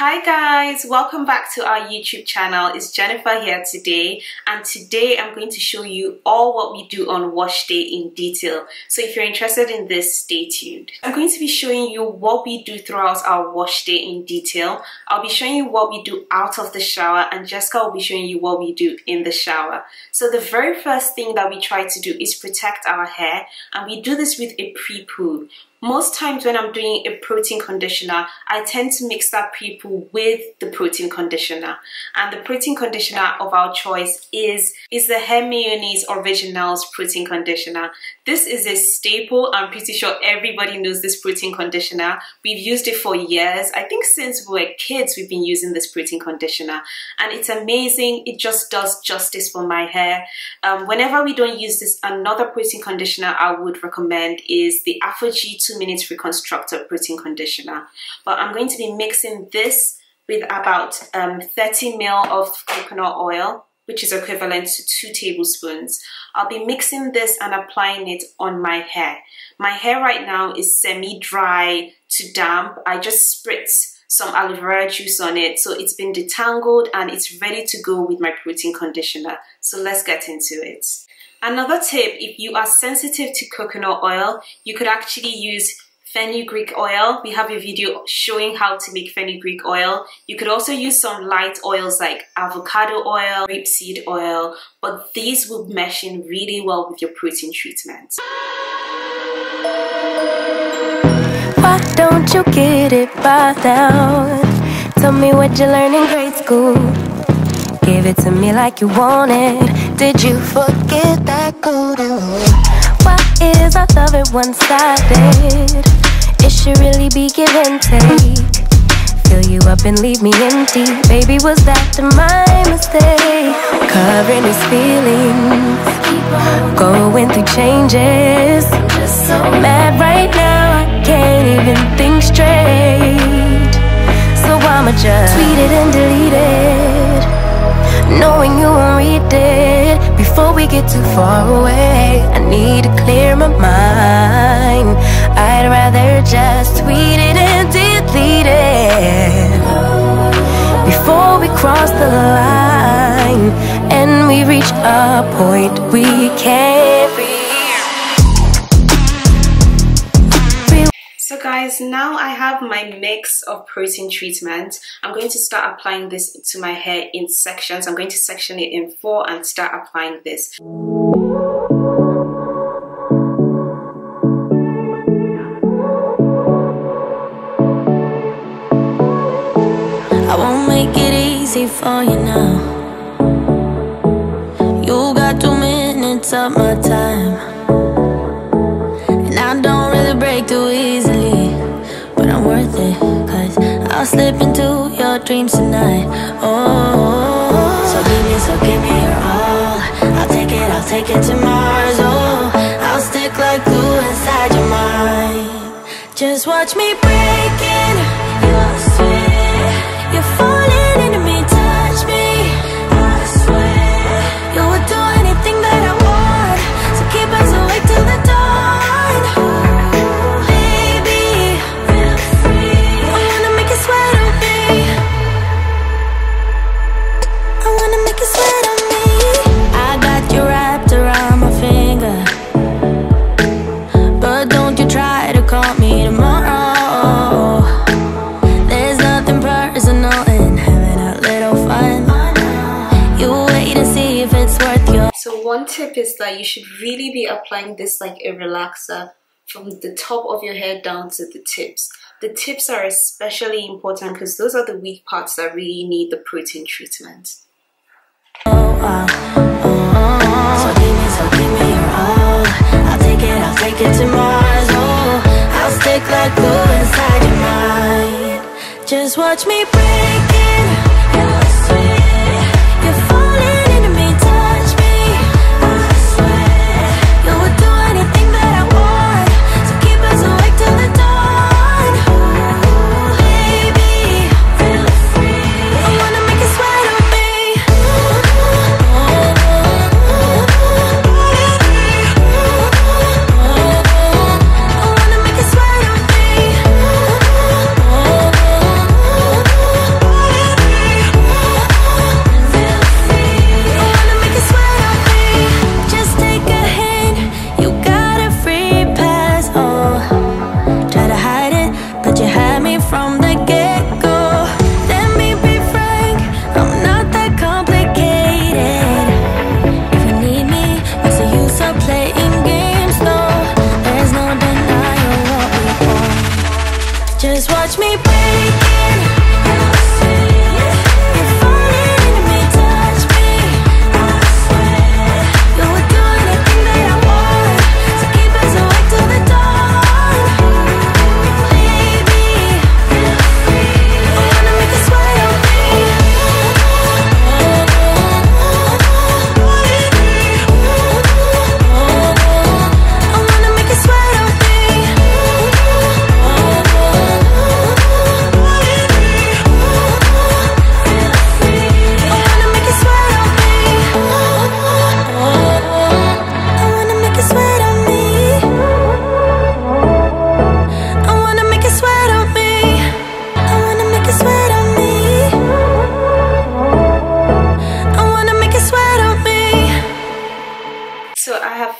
Hi guys, welcome back to our YouTube channel. It's Jennifer here today, and today I'm going to show you all what we do on wash day in detail. So if you're interested in this, stay tuned. I'm going to be showing you what we do throughout our wash day in detail. I'll be showing you what we do out of the shower, and Jessica will be showing you what we do in the shower. So the very first thing that we try to do is protect our hair, and we do this with a pre-poo. Most times when I'm doing a protein conditioner, I tend to mix that pre-poo with the protein conditioner. And the protein conditioner of our choice is the Hair Mayonnaise Originals protein conditioner. This is a staple. I'm pretty sure everybody knows this protein conditioner. We've used it for years. I think since we were kids, we've been using this protein conditioner. And it's amazing. It just does justice for my hair. Whenever we don't use this, another protein conditioner I would recommend is the Aphogee 2 Min Reconstructor protein conditioner. But I'm going to be mixing this with about 30 ml of coconut oil, which is equivalent to 2 tablespoons. I'll be mixing this and applying it on my hair. My hair right now is semi-dry to damp. I just spritz some aloe vera juice on it, so it's been detangled and it's ready to go with my protein conditioner. So let's get into it. Another tip, if you are sensitive to coconut oil, you could actually use fenugreek oil. We have a video showing how to make fenugreek oil. You could also use some light oils like avocado oil, rapeseed oil, but these will mesh in really well with your protein treatment. Why don't you get it by now? Tell me what you learned in grade school. Give it to me like you want it. Did you forget that good? Why is our love it one-sided? It should really be give and take. Fill you up and leave me empty. Baby, was that my mistake? Covering these feelings, going through changes. I'm just so mad right now, I can't even think straight. So I'ma just tweet it and delete it, knowing you won't read it before we get too far away. I need to clear my mind. I'd rather just tweet it and delete it before we cross the line and we reach a point we can't reach. So guys, now I have my mix of protein treatment. I'm going to start applying this to my hair in sections. I'm going to section it in 4 and start applying this. I won't make it easy for you now. You got 2 minutes of my time, and I don't really break too easily, but I'm worth it, cause I'll slip into your dreams tonight. Oh, so give me your all. I'll take it to Mars. Oh, I'll stick like glue inside your mind. Just watch me breaking your sweat. You're falling into me, touch me. I swear you would do anything that I want, so keep us awake till the dawn. Baby, feel free. I wanna make you sweat on me. I wanna make you sweat on me. I got you wrapped around my finger, but don't you try to call me tomorrow. There's nothing personal in having a little fun. You wait and see if it's worth your. So one tip is that you should really be applying this like a relaxer from the top of your hair down to the tips. The tips are especially important because those are the weak parts that really need the protein treatment. So give me your all. I'll take it to Mars. Oh, I'll stick like glue inside your mind. Just watch me breaking your sweat. You're falling into me, touch me. I swear you would do anything that I want, so keep us awake till the dawn. Baby, feel free. I wanna make you sweat on me. I wanna make you sweat on me.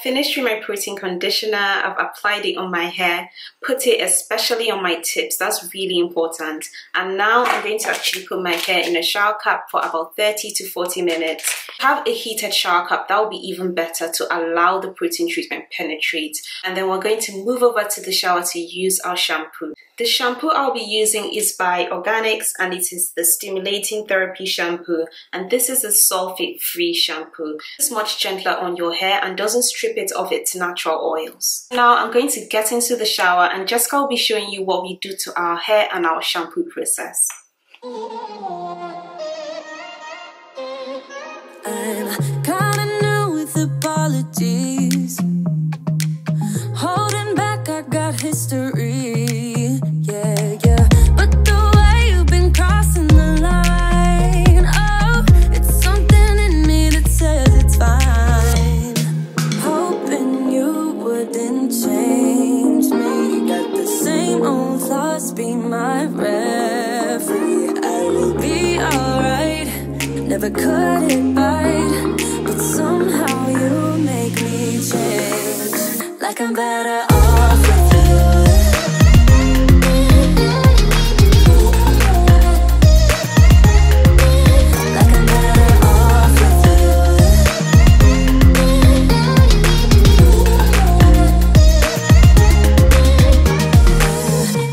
finished with my protein conditioner. I've applied it on my hair, put it especially on my tips. That's really important. And now I'm going to actually put my hair in a shower cap for about 30 to 40 minutes. Have a heated shower cap, that will be even better to allow the protein treatment penetrate. And then we're going to move over to the shower to use our shampoo. The shampoo I'll be using is by Organics, and it is the Stimulating Therapy shampoo, and this is a sulphate-free shampoo. It's much gentler on your hair and doesn't strip it of its natural oils. Now I'm going to get into the shower, and Jessica will be showing you what we do to our hair and our shampoo process. I'm kinda new with apologies. Holding back, I got history. Yeah, yeah. But the way you've been crossing the line, oh, it's something in me that says it's fine. Hoping you wouldn't change me. Got the same old thoughts, be my referee. I will be alright. Never cut it right, but somehow you make me change. Like I'm better off with you. Like I'm better off with you.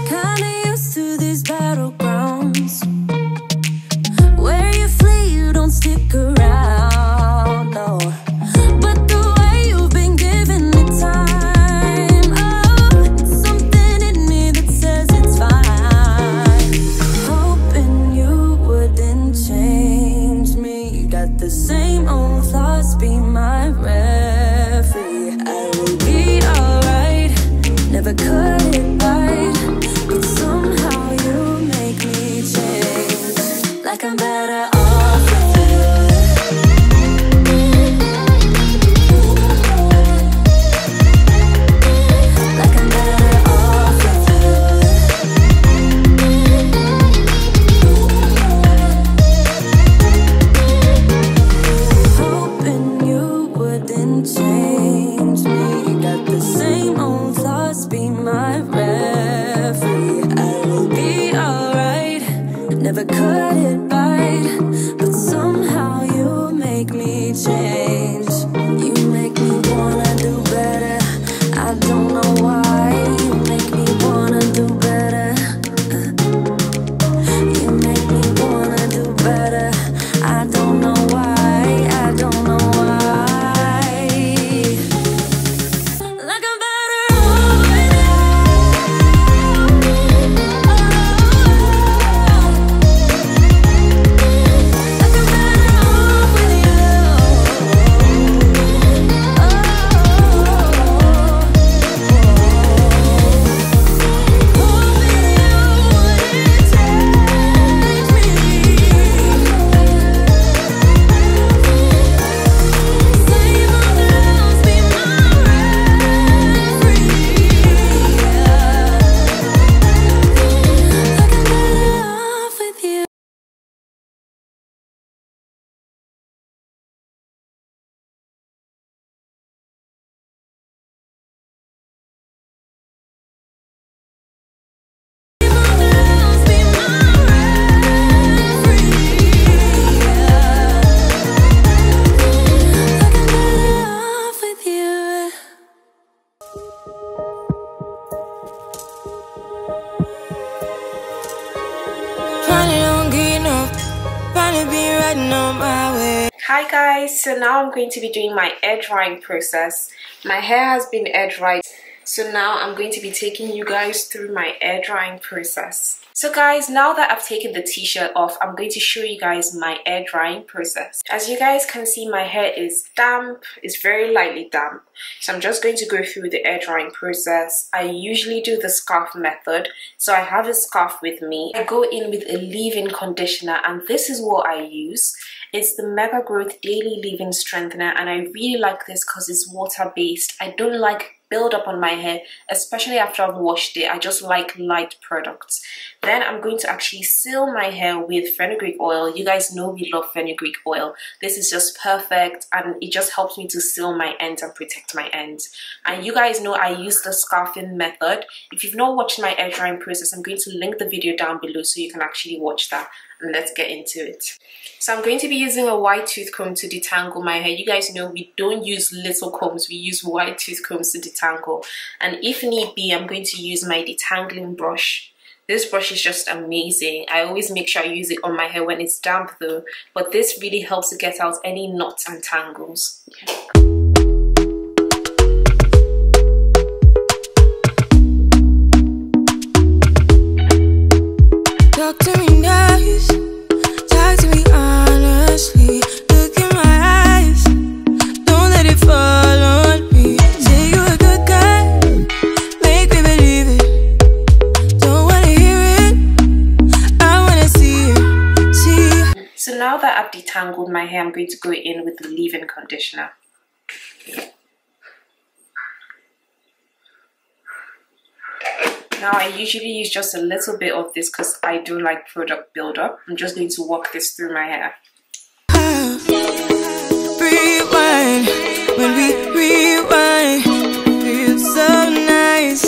Kinda used to these battlegrounds where you flee, you don't stick around, no. But the way you've been giving me time, oh, it's something in me that says it's fine. Hoping you wouldn't change me. Got the same old thoughts, be my referee. I will be alright, never cut it right, but somehow you make me change. Like I'm better off with you. Like I'm better off with you. Hoping you wouldn't change me. Got the same old thoughts, be my referee. I will be alright, never cut it right, but somehow you make me change. You make me wanna do better. I don't know why. You make me wanna do better. You make me wanna do better. I don't know why. I don't know why. Like I'm better off with Hi guys, so now I'm going to be doing my air drying process. My hair has been air dried, so now I'm going to be taking you guys through my air drying process. So guys, now that I've taken the t-shirt off, I'm going to show you guys my air drying process. As you guys can see, my hair is damp, it's very lightly damp. So I'm just going to go through the air drying process. I usually do the scarf method, so I have a scarf with me. I go in with a leave-in conditioner, and this is what I use. It's the Mega Growth Daily Leave-In Strengthener, and I really like this because it's water-based. I don't like build up on my hair, especially after I've washed it. I just like light products. Then I'm going to actually seal my hair with fenugreek oil. You guys know we love fenugreek oil. This is just perfect, and it just helps me to seal my ends and protect my ends. And you guys know I use the scarfing method. If you've not watched my air drying process, I'm going to link the video down below so you can actually watch that. And let's get into it. So I'm going to be using a wide tooth comb to detangle my hair. You guys know we don't use little combs, we use wide tooth combs to detangle. And if need be, I'm going to use my detangling brush. This brush is just amazing. I always make sure I use it on my hair when it's damp though, but this really helps to get out any knots and tangles. Talk to me nice, talk to me honestly. Look in my eyes, don't let it fall on me. Say you're a good guy, make me believe it. Don't wanna hear it, I wanna see it, see it. So now that I've detangled my hair, I'm going to go in with the leave-in conditioner. Now I usually use just a little bit of this because I don't like product buildup. I'm just going to walk this through my hair. Rewind, when we rewind, feels so nice.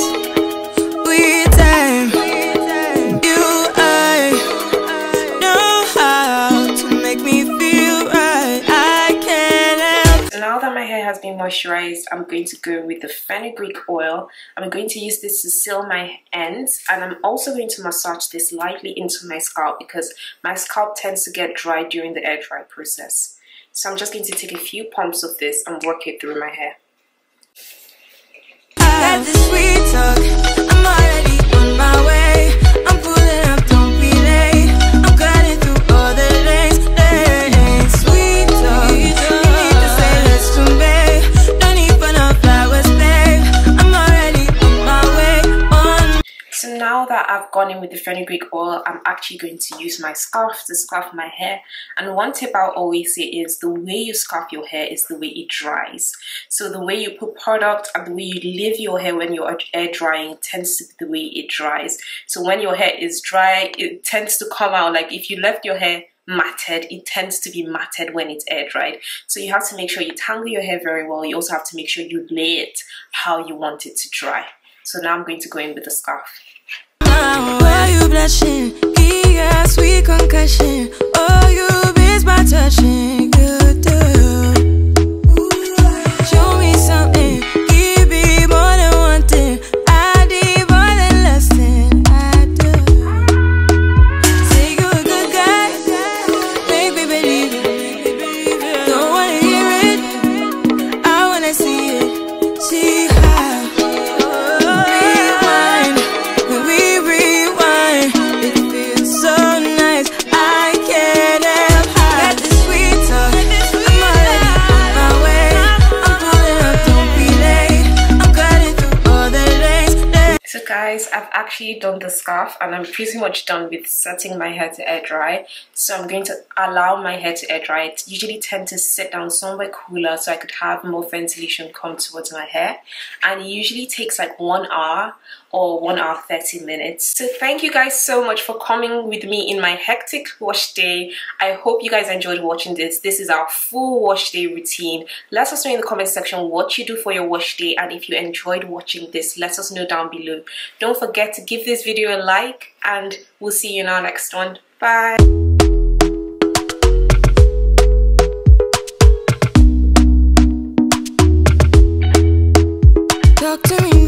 We time, you I know how to make me feel right. I can't help. So now that my hair has been moisturized, I'm going to go with the fenugreek oil. I'm going to use this to seal my ends, and I'm also going to massage this lightly into my scalp because my scalp tends to get dry during the air dry process. So I'm just going to take a few pumps of this and work it through my hair. Had this sweet talk, I'm already on my way. I'm pulling up, don't be late. I'm cutting through all the lanes. Sweet talk, you need to say let's to me. Don't need for no flowers, babe. I'm already on my way. So now that I've gone in with the fenugreek oil, I'm actually going to use my scarf to scarf my hair. And one tip I'll always say is the way you scarf your hair is the way it dries. So the way you put product and the way you leave your hair when you're air drying tends to be the way it dries. So when your hair is dry, it tends to come out like if you left your hair matted, it tends to be matted when it's air dried. So you have to make sure you tangle your hair very well. You also have to make sure you lay it how you want it to dry. So now I'm going to go in with the scarf. Why you blushing? Yeah, sweet concussion. Oh, you miss my touching. Good girl. Show me something. Give me more than one thing. I need more than less than I do. Say you're a good guy. Make me believe it. Don't wanna hear it, I wanna see it. See how. Guys, I've actually done the scarf and I'm pretty much done with setting my hair to air dry. So I'm going to allow my hair to air dry. I usually tend to sit down somewhere cooler so I could have more ventilation come towards my hair. And it usually takes like 1 hour or 1 hour 30 minutes. So thank you guys so much for coming with me in my hectic wash day. I hope you guys enjoyed watching this. This is our full wash day routine. Let us know in the comment section what you do for your wash day, and if you enjoyed watching this, let us know down below. Don't forget to give this video a like, and we'll see you in our next one. Bye. Talk to me.